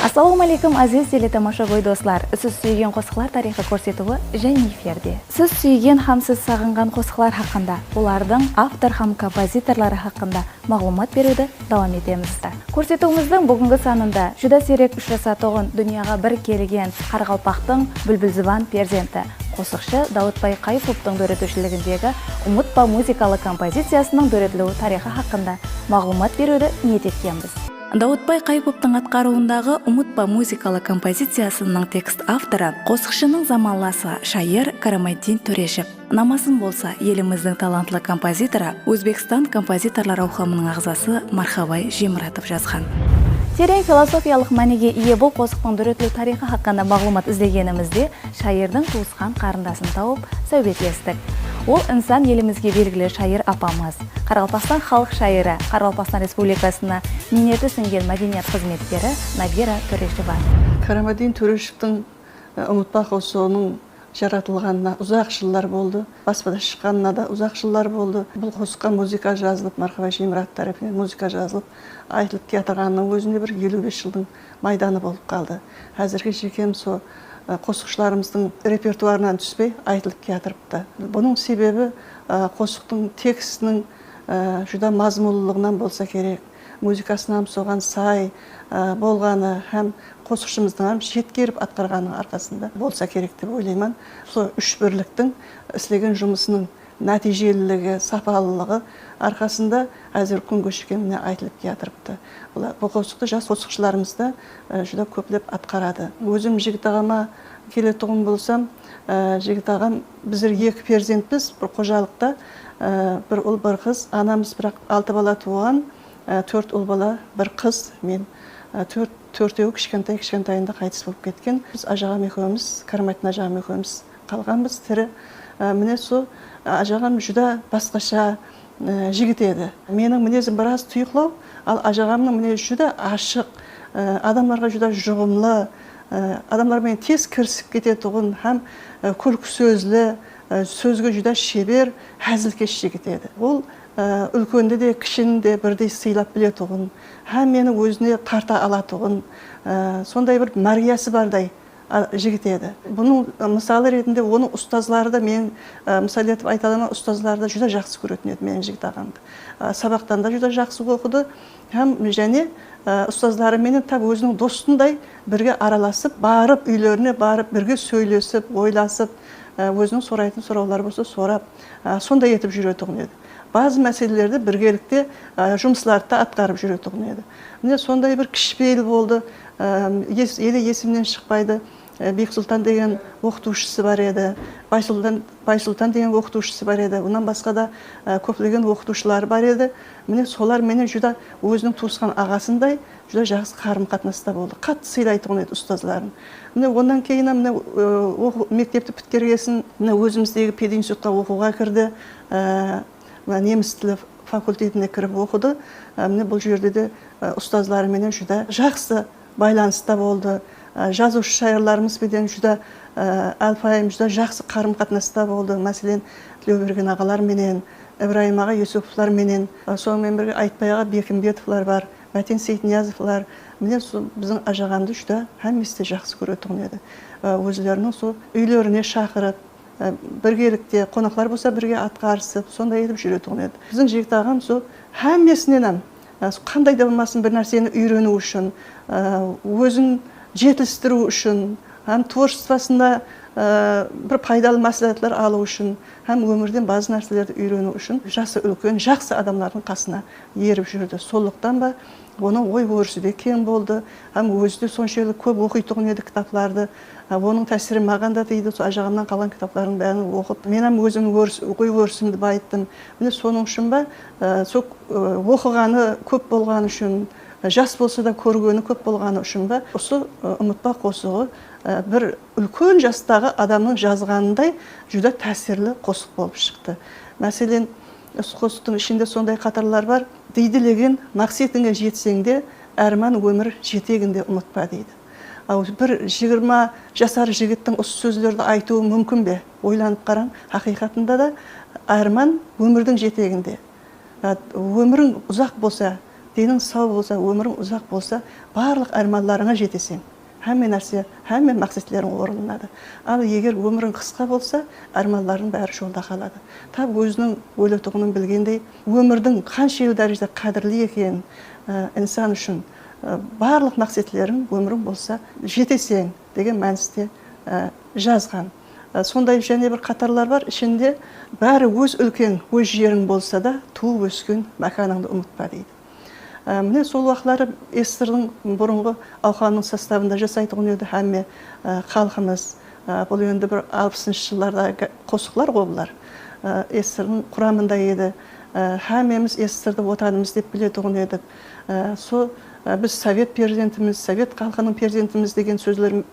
Assalomu alaykum aziz teletamaşaboy do'stlar. Siz suygan qo'shiqlar tarixi ko'rsatuvi және efirda. Siz suygan ham siz sag'ingan qo'shiqlar haqida, ularning avtor ham kompozitorlari haqida ma'lumot beruvdi davom etamiz. Ko'rsatuvimizning bugungi sonida juda sirek uchrasatug'in dunyoga bir kelgan Qarg'alpaqning Bulbulziban perzenti qo'shiqchi Davudbay Qaypovning o'rgatuvchiligidagi Umutpa muzikali kompozitsiyasining o'rgatiluvi tarixi haqida ma'lumot beruvdi niyat etganmiz. Davudbay Qaypovning atqaruындағы Umutpa muzikалы композициясының текст авторы qo'shiqchining zamonlasi shoir Karamadiddin To'reshev. Намасын болса, еліміздің талантлы композиторы O'zbekiston композиторлар қоғамының a'zosi Marhabay Jemratov жазған. Терең философиялық мәнеге ие бұл qo'shiqning o'rgatiluv tarixi haqida ma'lumot izlaganimizda shoirning туысқан qarindoshini topib suhbatlashdik. Ол inson елімізге белгілі shoir apamiz. Qarg'alpaqston xalq shoiri, Qarg'alpaqston Respublikasына miniyati singil madaniyat xizmatkari Nabira To'resheva. Karamadiddin To'reshevтің Umutpa qo'shig'ining жаратылғанына ұзақ жылдар болды. Баспада шыққанына да ұзақ жылдар болды. Бұл qo'shiqqa muzika жазылып, Marhabay Jemratov тарапынан muzika жазылып, айтылып келатырғанның өзінде бір 55 жылдың майданы болып қалды. Әзірге жекем со qo'shiqchilarimizдің репертуарынан түспей айтылып келатырыпты. Бұның себебі qo'shiqтың текстінің juda мазмұнлылығынан болса керек. Музыкасынан соған сай болғаны һәм qo'shiqchimizдің жеткеріп атқарғанның арқасында болса керек деп ойлаймын. Сол үш бірліктің істеген жұмысының нәтижелілігі, сапалылығы арқасында әзір күн көшкеніне айтылып келатырыпты. Бұл qo'shiqты жас qo'shiqchilarimiz juda көплеп атқарады. Өзім Жігіт ағама келетұғын болсам, Жігіт ағам біздер екі перзентпіз, бір қожалықта, бір ұл, бір қыз. Анамыз бірақ 6 бала туған, 4 ұл бала, бір қыз, мен төртеуі кішкентайында қайтыс болып кеткен. Біз ажағам екеуміз, Карамadiddin ажағам екеуміз қалғанбыз тірі. Міне сол ажағам жүда басқаша жігіт еді. Менің мінезім біраз тұйықлау, ал ажағамның мінезі жүда ашық, адамларға жүда жұғымлы, адамдармен тез кірісіп кететұғын, һәм күлкі сөзлі, сөзге жүда шебер, әзілкеш жігіт еді. Ол үлкенді де, кішіні де бірдей сыйлап білетұғын, һәм мені өзіне тарта алатұғын, сондай бір мәриясы бардай жігіт еді. Бұның мысалы ретінде оның ұстазлары да, мен мысал етіп айталамын, ұстазлары да жүда жақсы көретін еді менің Жігіт ағамды. Сабақтан да жүда жақсы оқыды, һәм және ұстазлары менен тап өзінің достындай бірге араласып, барып үйлеріне барып, бірге сөйлесіп, ойласып, өзінің сұрайтын сұраулар болса сұрап, сондай етіп жүретұғын еді. Bazı мәселелерді біргелікте жұмысларды атқарып жүретұғын еді. Міне сондай бір кішіпейіл болды, елі есімнен шықпайды. Бексұлтан деген оқытушысы бар еді, Байсұлтан деген оқытушысы бар еді. Онан басқа да көптеген оқытушылар бар еді. Міне солар менен жүда өзінің туысқан ағасындай жүда жақсы қарым қатынаста болды. Қатты сыйлайтұғын еді ұстазларын. Міне ондан кейін мектепті біткергесін өзіміздегі пединститутқа оқуға кірді. Неміс тілі факультетіне кіріп оқыды. Міне бұл жерде де ұстазларыменен жүда жақсы байланыста болды. Жазушы шайырларымыз беден жүда әлпайым жүда жақсы қарым қатынаста болды. Мәселен, Тілеуберген ағалар менен, Ибраим аға Юсуповлар менен, сонымен бірге Айтбай аға Бекімбетовлар бар, Мәтен Сейтниязовлар. Міне біздің ажағамды жүда әместе жақсы көретұғын еді. Өзілерінің сол үйлеріне шақырып, біргелікте қонақлар болса бірге атқарысып, сондай етіп жүретұғын еді. Біздің Жігіт ағам сол әмесінен қандай да болмасын бір нәрсені үйрену үшін, өзін жетілістіру үшін, һәм творчествосында бір пайдалы мәселелер алу үшін, һәм өмірден базы нәрселерді үйрену үшін жасы үлкен, жақсы адамдардың қасына еріп жүрді. Сондықтан ба, оның ой өрісі де кең болды, һәм өзі де соншалық көп оқитұғын еді кітапларды. Оның тәсірі маған да дейді, ажағамнан қалған кітаплардың бәрін оқып, мен өзім ой өрісімді байыттым. Міне соның үшін ба, оқығаны көп болған үшін, жас болса да көргені көп болғаны үшін ба, осы Umutpa qo'shig'i бір үлкен жастағы адамның жазғанындай жүда тәсірлі qo'shiq болып шықты. Мәселен, qo'shiqтың ішінде сондай қатарлар бар. Дейділеген мақсатыңа жетсеңде, әрман өмір жетегінде ұмытпа дейді. Бір 20 жасар жігіттің осы сөздерді айтуы мүмкін бе? Ойланып қараң, хақиқатында да әрман өмірдің жетегінде. Өмірің ұзақ болса, денің сау болса, өмірің ұзақ болса, барлық арманларыңа жетесің. Әмме нәрсе, әмме мақсатларың орындалады. Ал егер өмірің қысқа болса, арманларың бәрі жолда қалады. Тап өзінің өлетұғының білгендей, өмірдің қаншалықты дәрежеде қадірлі екенін инсан үшін барлық мақсатларың өмірің болса жетесің деген мәністе жазған. Сондай және бір қатарлар бар, ішінде бәрі өз үлкен, өз жерің болса да, туып өскен мәканыңды ұмытпа дейді. Міне сол уақытлары СССР-ның бұрынғы ауқанның составында жасайтын еді әмме халқымыз. Бұл енді бір 60-шы жылдарда қосықлар ғой бұлар. СССР-ның құрамында еді. Әмеміз СССР-ды отанымыз деп білетін едік. Біз совет перзентіміз, совет халқының перзентіміз деген сөздер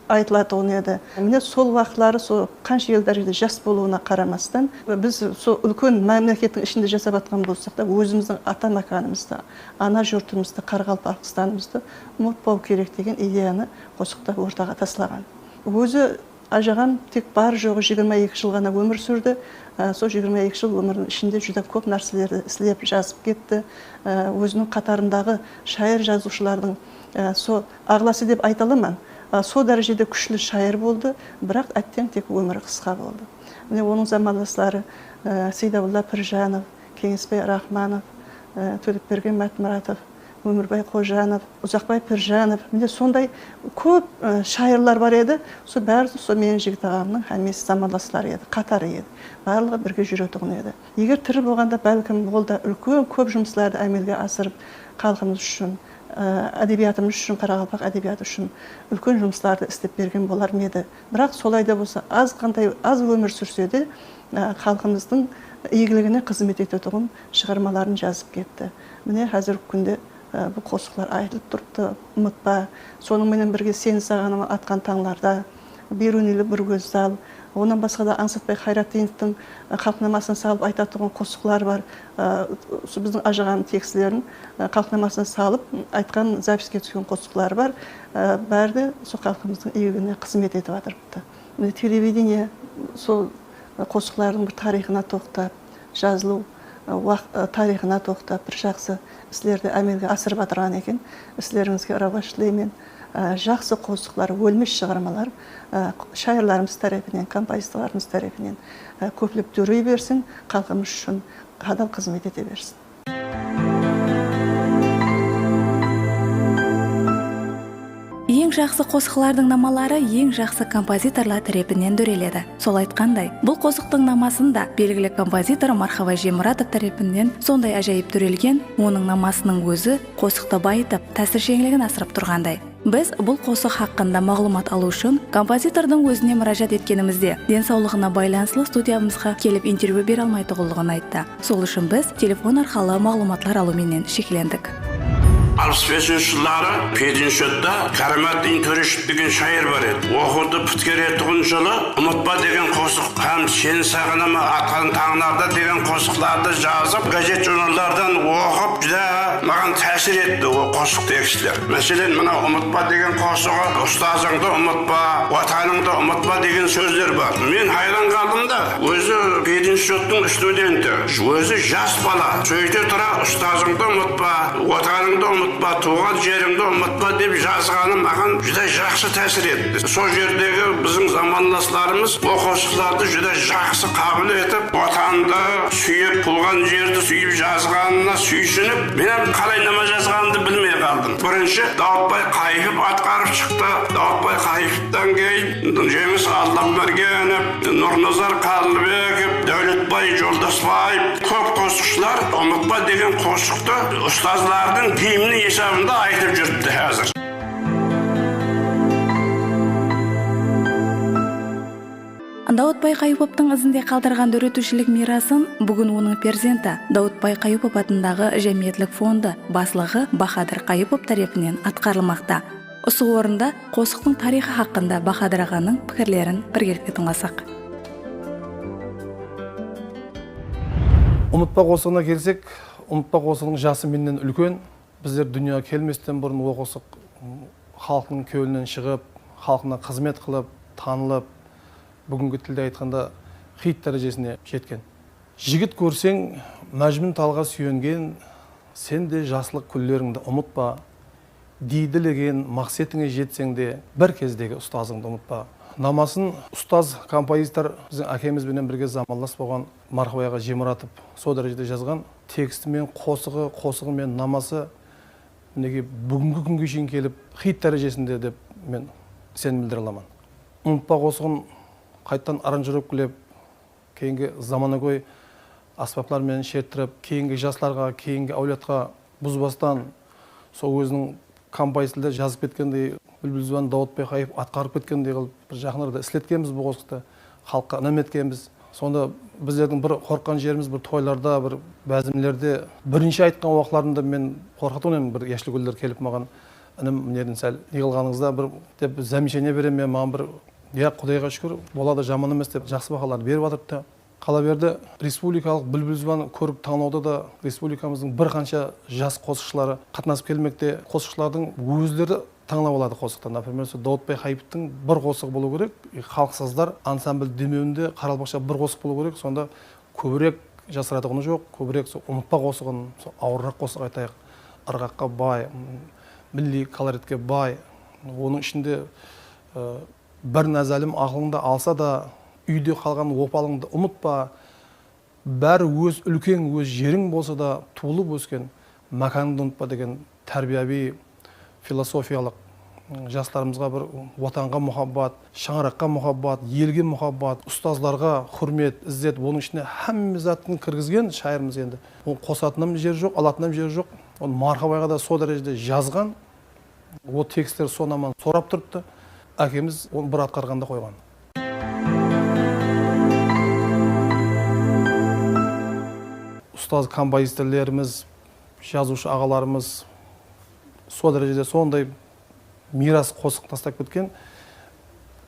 айтылатын еді. Міне сол уақытлары қанша елдерде жас болуына қарамастан, біз сол үлкен мемлекеттің ішінде жасап жатқан болсақ та, өзіміздің ата меканымызды, ана жұртымызды, Қарақалпақстанымызды ұмытпау керек деген идеяны қосықта ортаға тастаған. Өзі ажаған тек бар жоғы 22 жыл ғана өмір сүрді. Сол 22 жыл өмірінің ішінде жүдә көп нәрселерді істеп жазып кетті. Өзінің қатарындағы шайыр жазушылардың ағласы деп айта аламын. Сол дәрежеде күшлі шайыр болды, бірақ әттең тек өмірі қысқа болды. Міне оның замандастары Сейдабулла Піржанов, Кеңесбай Рахманов, Төлепберген Мәтмұратов, Өмірбай Қожанов, Ұзақбай Піржанов, міне сондай көп шайырлар бар еді. Сол бәрі сол менің жігіт ағамның әмесі замандастары еді, қатары еді. Барлығы бірге жүретұғын еді. Егер тірі болғанда бәлкім ол да үлкен көп жұмыстарды әмелге асырып, халқымыз үшін, әдебиятымыз үшін, Қарақалпақ әдебиаты үшін үлкен жұмыстарды істеп берген болар еді. Бірақ солайда болса, аз өмір сүрсе де, халқымыздың игілігіне қызмет ететұғын шығармаларын жазып кетті. Міне қазіргі күнде бұл қосықлар айтылып тұрыпты, ұмытпа. Сонымен бірге сен сағаным атқан таңларда, Берунилі бір көз зал. Онан басқа да Аңсатбай Хайратдиновтың қалқнамасын салып айтатұғын қосықлар бар. Біздің ажаған текстілерін қалқнамасын салып айтқан записке түскен қосықлар бар. Бәрі де сол халқымыздың игілігіне қызмет етіп жатырыпты. Телевидение сол қосықлардың бір тарихына тоқтап, жазылу тарихына тоқтап, бір жақсы істерді әмелге асырып жатырған екен. Істеріңізге рабаш тілеймін. Жақсы қосықлар, өлмеш шығармалар шайырларымыз тарапынан, композиторларымыз тарапынан көплеп дүрей берсін, халқымыз үшін адал қызмет ете берсін. Ең жақсы қосықлардың намалары ең жақсы композиторлар тарапынан дүреледі. Сол айтқандай, бұл қосықтың намасын да белгілі композитор Мархаба Жемұратов тарапынан сондай ажайып дүрелген, оның намасының өзі қосықты байытып, тәсір жеңілігін асырып тұрғандай. Біз бұл қосық хақында мағлұмат алу үшін композитордың өзіне мұражат еткенімізде, денсаулығына байланысты студиямызға келіп интервью бере алмайтұғылығын айтты. Сол үшін біз телефон арқылы мағлұматлар алуменен шекілендік. 65 жылдары Пединшетта Караматтин Төрешев деген шайыр бар еді. Оқуды бүткере тұғын жылы ұмытпа деген қосық, һәм сен сағынама атқан таңларда деген қосықларды жазып, газет журналдардан оқып, жүдә маған тәсір етті о қосық текстілер. Мәселен, мына ұмытпа деген қосығы, ұстазыңды ұмытпа, отаныңды ұмытпа деген сөздер бар. Мен хайран қалдым да, өзі Пединшеттің студенті, өзі жас бала, сөйте тұра ұстазыңды ұмытпа, отаныңды ұмытпа, туған жеріңді ұмытпа деп жазғаны маған жүдә жақсы тәсір етті. Сол жердегі біздің замандастарымыз бұл қосықларды жүдә жақсы қабыл етіп, отанды сүйіп, туған жерді сүйіп жазғанына сүйсініп, мен қалай нама жазғанымды білмей қалдым. Бірінші Даутбай Қайыпов атқарып шықты. Даутбай Қайыповтан кейін Жеңіс Алдамбергенов, Нұрназар Қадылбеков, Дәулетбай Жолдасбаев, көп қосықшылар ұмытпа деген қосықты ұстазлардың киімінің есабында айтып жүрді қазір. Даутбай Қайыповтың ізінде қалдырған өретушілік мирасын бүгін оның перзенті Даутбай Қайыпов атындағы Жәмиетлік фонды басшылығы Бахадыр Қайыпов тарапынан атқарылмақта. Осы орында қосықтың тарихы хақында Бахадыр ағаның пікірлерін біргелікте тыңдасақ. Ұмытпа қосығына келсек, ұмытпа қосығының жасы менен үлкен. Біздер дүнияға келместен бұрын ол қосық халқының көлінен шығып, халқына қызмет қылып, танылып, бүгінгі тілде айтқанда хит дәрежесіне жеткен. Жігіт көрсең, мәжмүн талға сүйенген, сен де жаслық күндеріңді ұмытпа, дейділеген мақсатыңа жетсең де бір кездегі ұстазыңды ұмытпа. Намасын ұстаз композитор біздің әкемізбенен бірге замандас болған Мархабайға Жемұратов сол дәрежеде жазған. Тексті мен қосығы мен намасы мінеки бүгінгі күнге шейін келіп хит дәрежесінде деп мен сенім білдіре аламын. Ұмытпа қосығын қайттан аранжировкілеп, кейінгі заманауи аспаптармен шерттіріп, кейінгі жастарға, кейінгі әулетқа бұзбастан сол өзінің композиторлар жазып кеткендей, Бүлбүл Зван Даутбек Хайып атқарып кеткендей қылып бір жақындарда іслеткенбіз бұл қосықты, халыққа үнем еткенбіз. Сонда біздердің бір қорққан жеріміз бір тойларда, бір бәзімлерде бірінші айтқан уақытларында мен қорқатуым бір яшыл гүлдер келіп маған інім мінерін сәл неғылғаныңызда бір деп замечание берем мен, маған бір я Құдайға шүкір болады жаман емес деп жақсы бағалар беріп жатырды. Қала берді республикалық Бүлбүл Зван көріп таңдауда да республикамыздың бір қанша жас қосықшылары қатынасып келмекте. Қосықшылардың өздері таңдап алады қосықтан. Например, Даутбек Хайыптың бір қосық болу керек, халықсыздар ансамбль демеуінде Қаралбақша бір қосық болу керек. Сонда көбірек жасыратығыны жоқ, көбірек ұмытпа қосығын, ауыррақ қосық айтайық, ырғаққа бай, милли колоритке бай. Оның ішінде бір нәзәлім ақылыңда алса да үйде қалған опалыңды ұмытпа, бәрі өз үлкен, өз жерің болса да туылып өскен мәканыңды ұмытпа деген тәрбияви философиялық жастарымызға бір отанға мұхаббат, шаңыраққа мұхаббат, елге мұхаббат, ұстаздарға құрмет, іззет, оның ішіне әмме затын кіргізген шайырымыз енді. Ол қосатыным жер жоқ, алатыным жер жоқ. Оны Мархабайға да сол дәрежеде жазған, ол текстер сонаман сорап тұрыпты. Әкеміз оны бір атқарғанда қойған. Ұстаз композиторлеріміз, жазушы ағаларымыз сол дәрежеде сондай мирас қосық тастап кеткен.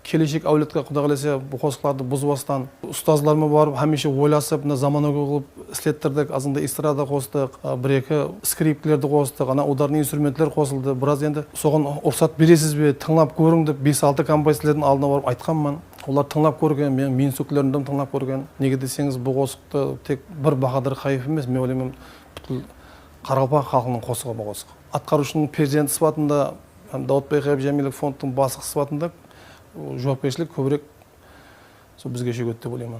Келешек әулетке Құдай қаласа бұл қосықтарды бұзбастан ұстазлармен барып, хәмеше ойласып, заманауи қылып істеттірдік. Азында эстрада қостық, бір-екі скрипкілерді қостық, ана ударный инструменттер қосылды. Біраз енді соған рұқсат бересіз бе, тыңлап көрің деп 5-6 композиторлардың алдына барып айтқанмын. Олар тыңлап көрген, мен сөкілерімді тыңлап көрген. Неге десеңіз, бұл қосықты тек бір Бахадыр Хайып емес, мен ойлаймын, бүткіл Қарақалпақ халқының қосығы бұл қосық. Атқарушының перзенті сыпатында, Даутбек Хайып Жәмилов фондтың бастығы сыпатында жауапкершілік көбірек сол бізге жүгетті деп ойлаймын.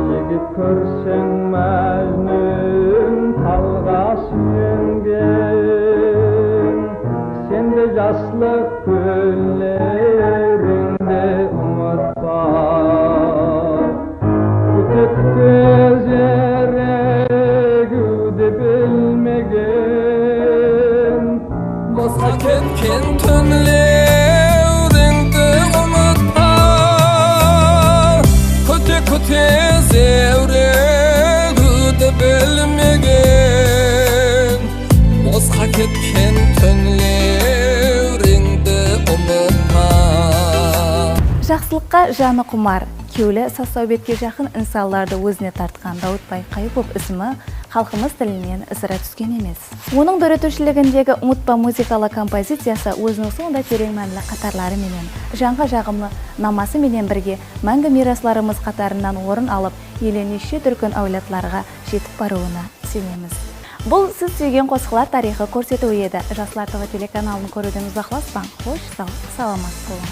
Жігіт көрсең мәжнүн талғас өнген, сенде жаслық күндеріңді ұмытпа. Күтікті білмеген, босқа кеткен түнлеріңді ұмытпа. Күте зерегуді білмеген, босқа кеткен түнлеріңді ұмытпа. Жақсылыққа жаны құмар, кеулі сасаубетке жақын инсаларды өзіне тартқан Даутбек Хайып ісімі халқымыз тілінен ысыра түскен емес. Оның дөретушілігіндегі ұмытпа музыкалы композициясы өзінің сонда терең мәнлі қатарлары менен, жанға жағымлы намасы менен бірге мәңгі мирасларымыз қатарынан орын алып, еленеше түркін әулетларға жетіп баруына сенеміз. Бұл сіз сүйген қосықлар тарихы көрсету еді. Жастар ТВ телеканалын көруден ұзақласпаң. Қош сау, саламат болың.